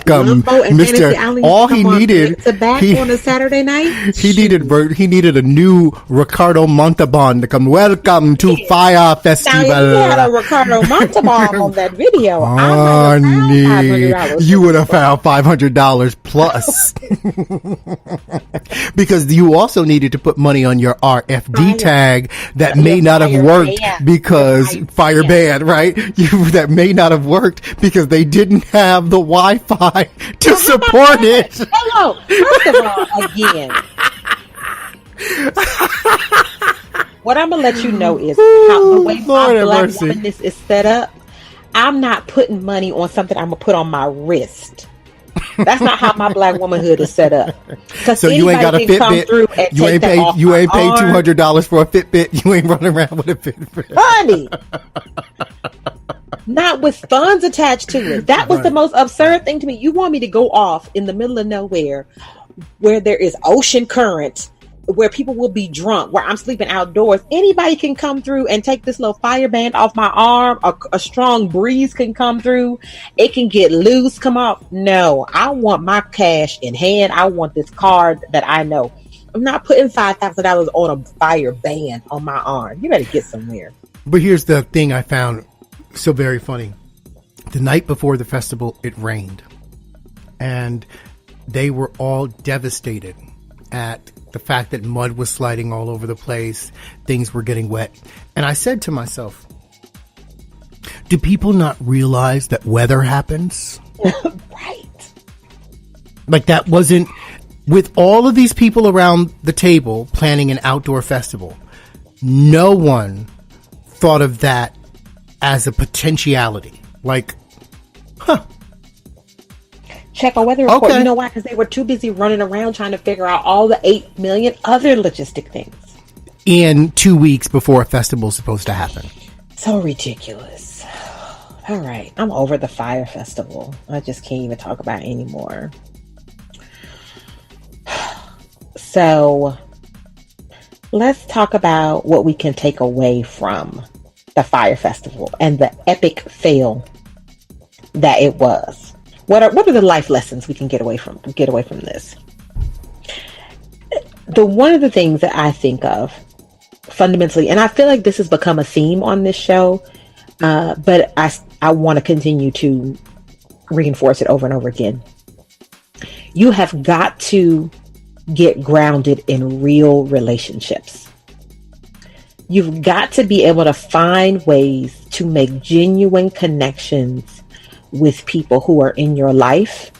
Mr. All he needed on a Saturday night. He needed a new Ricardo Montalban to come. Welcome to Fyre Festival. Now, if you had a Ricardo Montalban on that video, you would have found $500 plus. Because you also needed to put money on your RFD tag that may not have worked because Fyre Band, right? That may not have worked because they didn't have the Wi-Fi to support it. Hello, first of all, again, what I'm gonna let you know is how the way my black womanness is set up. I'm not putting money on something I'm gonna put on my wrist. That's not how my black womanhood is set up. So you ain't got a Fitbit. You ain't paid $200 for a Fitbit. You ain't running around with a Fitbit, honey. Not with funds attached to it. That was the most absurd thing to me. You want me to go off in the middle of nowhere where there is ocean current, where people will be drunk, where I'm sleeping outdoors. Anybody can come through and take this little Fyre Band off my arm. A strong breeze can come through. It can get loose, come off. No, I want my cash in hand. I want this card that I know. I'm not putting $5,000 on a Fyre Band on my arm. You better get somewhere. But here's the thing I found so very funny. The night before the festival, it rained. And they were all devastated at the fact that mud was sliding all over the place. Things were getting wet. And I said to myself, do people not realize that weather happens? Right. Like that wasn't, with all of these people around the table planning an outdoor festival, no one thought of that as a potentiality. Like, check a weather report. Okay. You know why? Because they were too busy running around trying to figure out all the 8 million other logistic things. In 2 weeks before a festival is supposed to happen. So ridiculous. All right. I'm over the Fyre Festival. I just can't even talk about it anymore. So let's talk about what we can take away from the Fyre Festival and the epic fail that it was. What are the life lessons we can get away from this? One of the things that I think of fundamentally, and I feel like this has become a theme on this show, but I want to continue to reinforce it over and over again. You have got to get grounded in real relationships. You've got to be able to find ways to make genuine connections with people who are in your life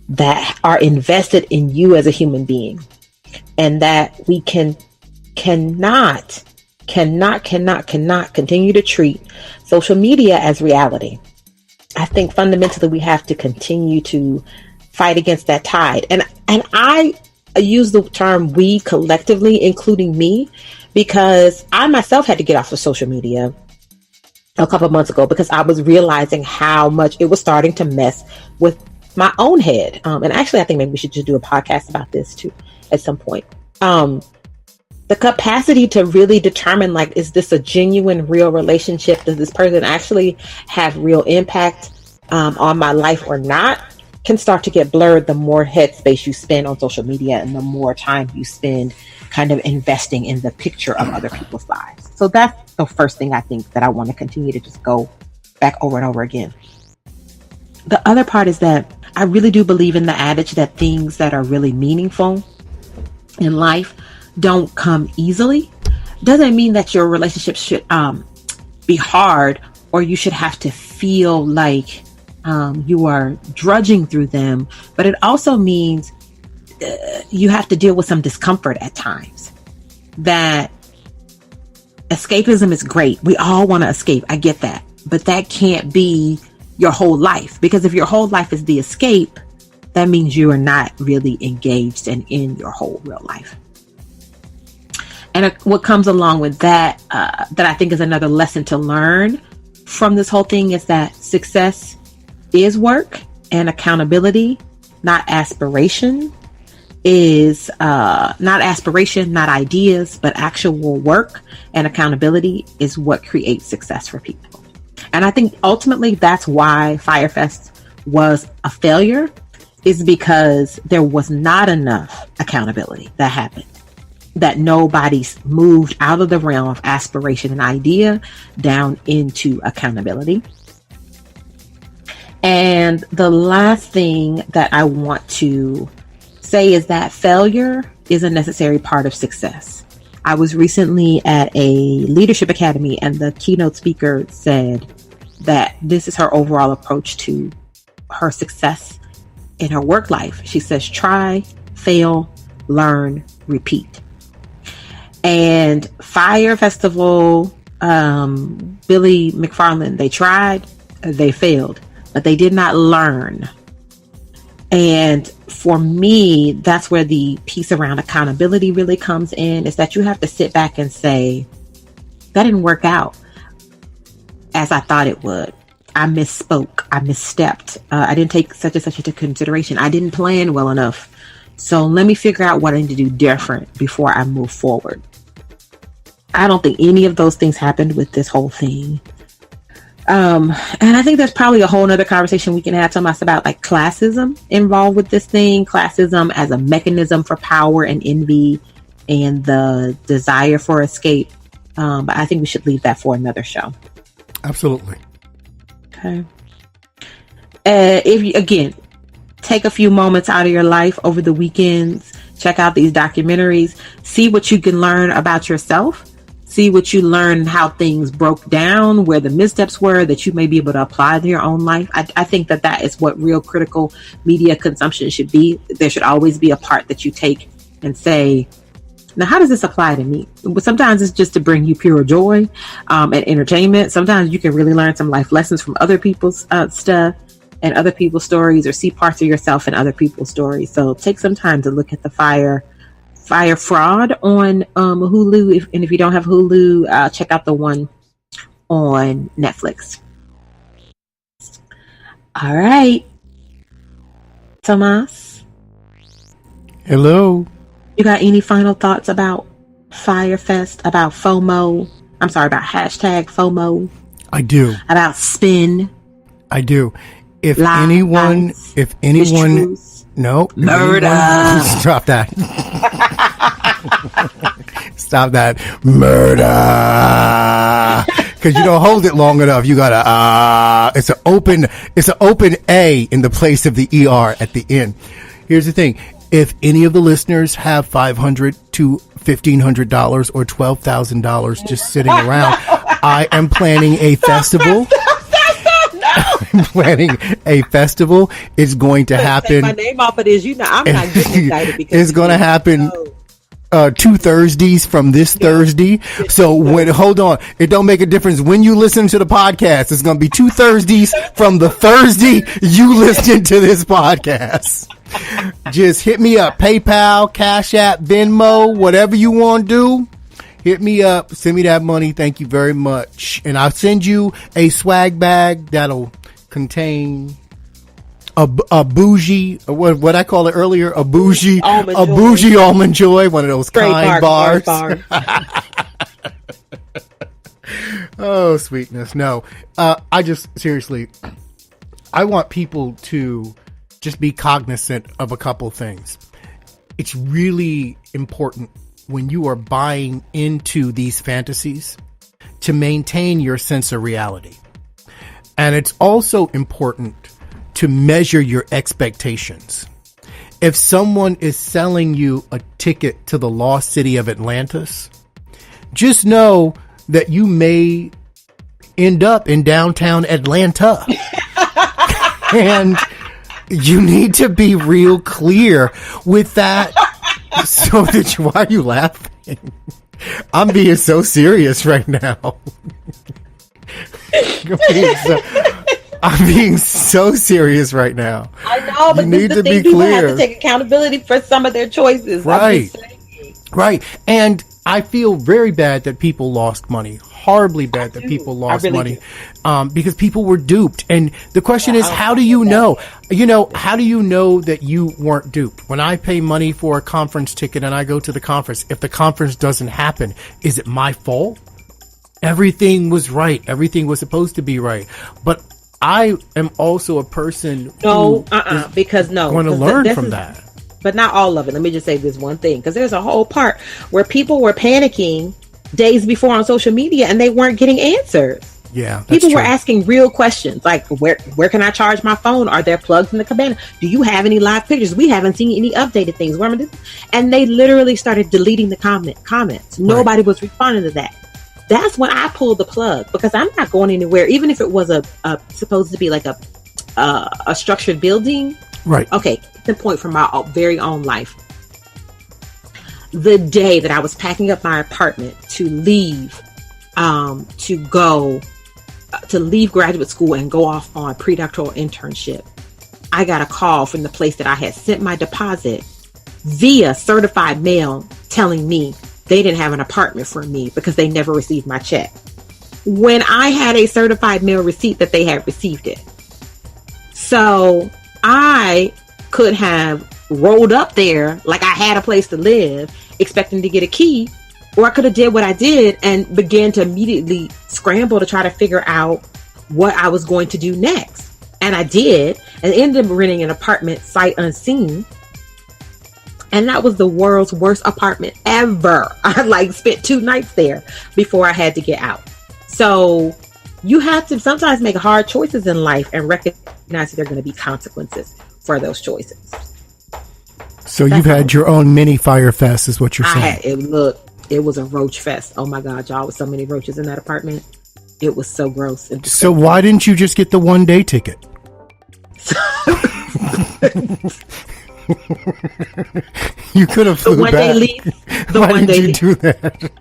that are invested in you as a human being, and that we cannot continue to treat social media as reality. I think fundamentally we have to continue to fight against that tide. And I use the term we collectively, including me, because I myself had to get off of social media a couple of months ago because I was realizing how much it was starting to mess with my own head. And actually, I think maybe we should just do a podcast about this too at some point. The capacity to really determine, like, is this a genuine, real relationship? Does this person actually have real impact on my life or not? Can start to get blurred the more headspace you spend on social media and the more time you spend kind of investing in the picture of other people's lives. So that's the first thing I think that I want to continue to just go back over and over again. The other part is that I really do believe in the adage that things that are really meaningful in life don't come easily. Doesn't mean that your relationship should be hard, or you should have to feel like you are drudging through them, but it also means you have to deal with some discomfort at times. That escapism is great. We all want to escape. I get that. But that can't be your whole life, because if your whole life is the escape, that means you are not really engaged and in your whole real life. And what comes along with that, that I think is another lesson to learn from this whole thing, is that success is work, and accountability, not aspiration, is not aspiration, not ideas, but actual work and accountability is what creates success for people. And I think ultimately that's why Fyre Fest was a failure, is because there was not enough accountability that happened, that nobody's moved out of the realm of aspiration and idea down into accountability. And the last thing that I want to say is that failure is a necessary part of success. I was recently at a leadership academy, and the keynote speaker said that this is her overall approach to her success in her work life. She says, try, fail, learn, repeat. And Fyre Festival, Billy McFarland, they tried, they failed, but they did not learn. And for me, that's where the piece around accountability really comes in, is that you have to sit back and say, that didn't work out as I thought it would. I misspoke. I misstepped. I didn't take such and such into consideration. I didn't plan well enough. So let me figure out what I need to do different before I move forward. I don't think any of those things happened with this whole thing. And I think there's probably a whole nother conversation we can have, Tomas, about like classism involved with this thing. Classism as a mechanism for power and envy and the desire for escape. But I think we should leave that for another show. Absolutely. Okay. If you, again, take a few moments out of your life over the weekends, check out these documentaries, see what you can learn about yourself, see what you learn, how things broke down, where the missteps were that you may be able to apply to your own life. I think that is what real critical media consumption should be. There should always be a part that you take and say, now, how does this apply to me? Sometimes it's just to bring you pure joy and entertainment. Sometimes you can really learn some life lessons from other people's stuff and other people's stories, or see parts of yourself in other people's stories. So take some time to look at the Fyre Fraud on Hulu. And if you don't have Hulu, check out the one on Netflix. All right. Tomas? Hello. You got any final thoughts about Fyre Fest, about FOMO? I'm sorry, about hashtag FOMO? I do. About spin? I do. If lies, anyone, no, murder. Stop that. Stop that. Murder. Because you don't hold it long enough. You gotta, it's an open A in the place of the ER at the end. Here's the thing. If any of the listeners have $500 to $1,500 or $12,000 just sitting around, I am planning a festival. I'm planning a festival. It's going to happen. Take my name off of this. You know, I'm not getting excited because it's going to happen 2 Thursdays from this Thursday. So hold on. It don't make a difference when you listen to the podcast. It's going to be 2 Thursdays from the Thursday you listen to this podcast. Just hit me up. PayPal, Cash App, Venmo, whatever you want to do. Hit me up. Send me that money. Thank you very much. And I'll send you a swag bag that'll contain a bougie, what I call it earlier, a bougie almond joy, one of those kind bars. Oh, sweetness. No, I just seriously, I want people to just be cognizant of a couple things. It's really important when you are buying into these fantasies to maintain your sense of reality. And it's also important to measure your expectations. If someone is selling you a ticket to the lost city of Atlantis, just know that you may end up in downtown Atlanta. And you need to be real clear with that. So that why are you laughing? I'm being so serious right now. I'm being so serious right now. I know, but this is the thing. People have to take accountability for some of their choices. Right. Right. And I feel very bad that people lost money. Horribly bad that people lost money. Because people were duped. And the question is, how do you know? How do you know that you weren't duped? When I pay money for a conference ticket and I go to the conference, if the conference doesn't happen, is it my fault? Everything was right. Everything was supposed to be right. But I am also a person because going to learn from that. But not all of it. Let me just say this one thing, because there's a whole part where people were panicking days before on social media and they weren't getting answers. Yeah, people were asking real questions like, where can I charge my phone? Are there plugs in the cabana? Do you have any live pictures? We haven't seen any updated things. And they literally started deleting the comments. Nobody was responding to that. That's when I pulled the plug, because I'm not going anywhere, even if it was a supposed to be like a structured building. Right. Okay. The point from my very own life. The day that I was packing up my apartment to leave, to leave graduate school and go off on predoctoral internship, I got a call from the place that I had sent my deposit via certified mail telling me they didn't have an apartment for me because they never received my check, when I had a certified mail receipt that they had received it. So I could have rolled up there like I had a place to live, expecting to get a key, or I could have did what I did and began to immediately scramble to try to figure out what I was going to do next. And I did, and ended up renting an apartment sight unseen. And that was the world's worst apartment ever. I spent 2 nights there before I had to get out. So you have to sometimes make hard choices in life and recognize that there are going to be consequences for those choices. So you've had your own mini Fyre Fest, is what you're saying. It was a roach fest. Oh my God, y'all, with so many roaches in that apartment. It was so gross. So why didn't you just get the 1-day ticket? You could have flew back. Why did you do that?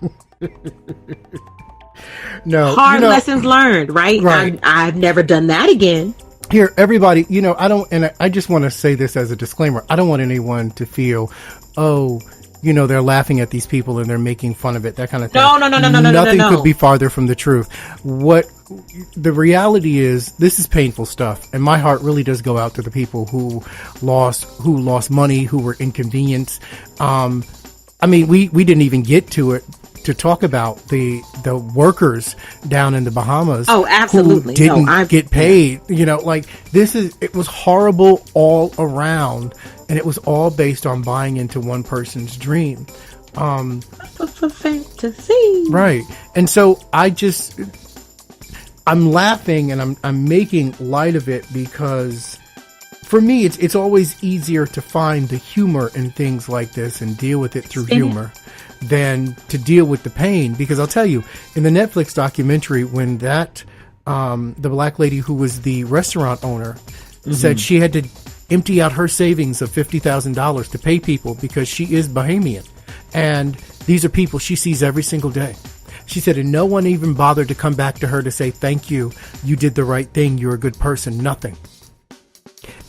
No. Hard lessons learned, right? I've never done that again. Here, everybody, I just want to say this as a disclaimer. I don't want anyone to feel, they're laughing at these people and they're making fun of it, that kind of thing. No. Nothing could be farther from the truth. What the reality is, this is painful stuff, and my heart really does go out to the people who lost money, who were inconvenienced. We didn't even get to it to talk about the workers down in the Bahamas. Oh, absolutely. Who didn't get paid. It was horrible all around, and it was all based on buying into one person's dream. Fantasy. Right. And so I'm laughing and I'm making light of it, because for me, it's always easier to find the humor in things like this and deal with it through humor than to deal with the pain. Because I'll tell you, in the Netflix documentary, when the black lady who was the restaurant owner said she had to empty out her savings of $50,000 to pay people because she is Bahamian. And these are people she sees every single day. She said, and no one even bothered to come back to her to say, thank you. You did the right thing. You're a good person. Nothing.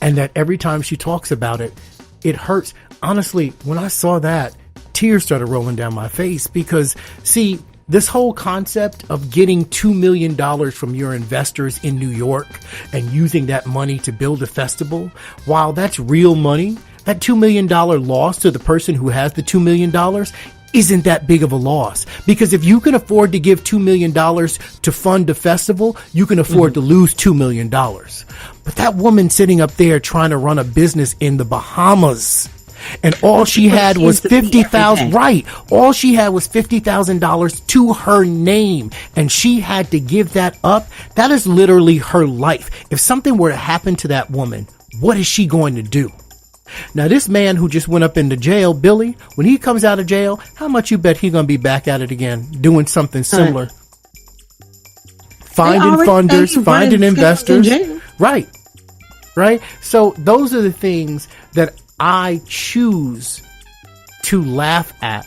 And that every time she talks about it, it hurts. Honestly, when I saw that, tears started rolling down my face, because, see, this whole concept of getting $2 million from your investors in New York and using that money to build a festival, while that's real money, that $2 million loss to the person who has the $2 million isn't that big of a loss. Because if you can afford to give $2 million to fund a festival, you can afford to lose $2 million. But that woman sitting up there trying to run a business in the Bahamas, and all she had was $50,000. Right. All she had was $50,000 to her name, and she had to give that up. That is literally her life. If something were to happen to that woman, what is she going to do? Now, this man who just went up into jail, Billy, when he comes out of jail, how much you bet he's going to be back at it again, doing something similar? Finding funders, finding investors. Right. Right. So those are the things that I choose to laugh at,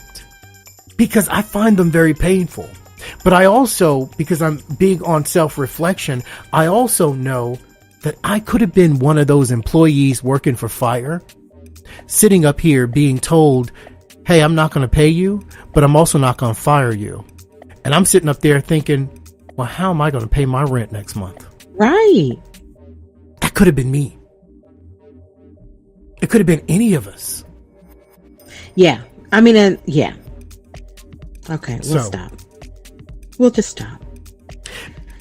because I find them very painful. But I also, because I'm big on self-reflection, I also know that I could have been one of those employees working for Fyre, sitting up here being told, hey, I'm not going to pay you, but I'm also not going to fire you. And I'm sitting up there thinking, well, how am I going to pay my rent next month? Right. That could have been me. It could have been any of us. Yeah. I mean, yeah. Okay, we'll stop. We'll just stop.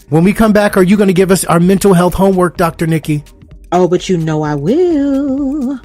When we come back, are you going to give us our mental health homework, Dr. Nikki? Oh, but you know I will.